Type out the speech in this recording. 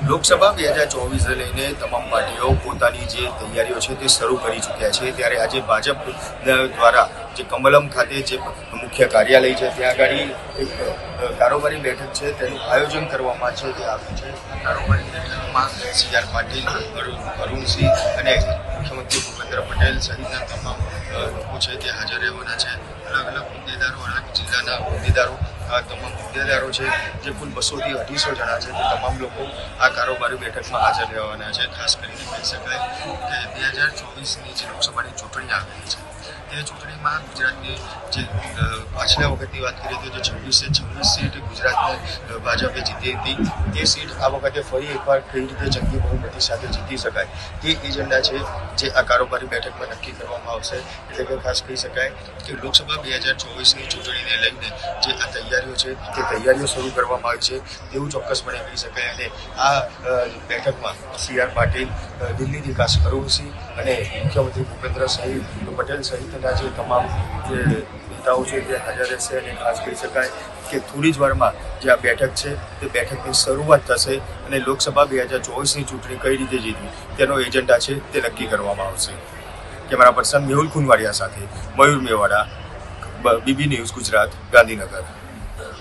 લોકસભા 2024 લઈને તમામ પાર્ટીઓ પોતાની જે તૈયારીઓ છે તે શરૂ કરી ચૂક્યા છે। ત્યારે આજે ભાજપ દ્વારા જે કમલમ ખાતે જે મુખ્ય કાર્યાલય છે ત્યાં આગળ એક કારોબારી બેઠક છે તેનું આયોજન કરવામાં છે તે આવ્યું છે। કારોબારી બેઠકમાં CR પાટીલ, અરુણસિંહ અને મુખ્યમંત્રી ભૂપેન્દ્ર પટેલ સહિતના તમામ લોકો છે તે હાજર રહેવાના છે। અલગ અલગ હોદ્દેદારો, અલગ જિલ્લાના હોદ્દેદારો, આ તમામ હોદ્દેદારો છે જે કુલ 200 થી 250 જણા છે તે તમામ લોકો આ કારોબારી બેઠકમાં હાજર રહેવાના છે। ખાસ કરીને કહી શકાય કે 2024ની જે લોકસભાની ચૂંટણી આવેલી છે તે ચૂંટણીમાં ગુજરાતની જે પાછલા વખતની વાત કરીએ તો જે 26 સીટ ગુજરાતને ભાજપે જીતી હતી તે સીટ આ વખતે ફરી એકવાર કઈ રીતે જંગી બહુમતી સાથે જીતી શકાય તે એજન્ડા છે જે આ કારોબારી બેઠકમાં નક્કી કરવામાં આવશે। એટલે કે ખાસ કહી શકાય કે લોકસભા 2024ની ચૂંટણીને લઈને જે આ તૈયારીઓ છે તે તૈયારીઓ શરૂ કરવામાં આવી છે તેવું ચોક્કસપણે કહી શકાય। અને આ બેઠકમાં CR પાટીલ, દિલ્હીથી ખાસ અરુણસિંહ અને મુખ્યમંત્રી ભૂપેન્દ્ર પટેલ સહિતના જે તમામ જે નેતાઓ છે તે હાજર રહેશે। અને ખાસ કહી શકાય કે થોડી જ વારમાં જે આ બેઠક છે તે બેઠકની શરૂઆત થશે અને લોકસભા 2024ની ચૂંટણી કઈ રીતે જીતવી તેનો એજન્ડા છે તે નક્કી કરવામાં આવશે। કેમેરા પર્સન મેહુલ ખુનવાડિયા સાથે મયુર મેવાડા, BB ન્યૂઝ ગુજરાત, ગાંધીનગર।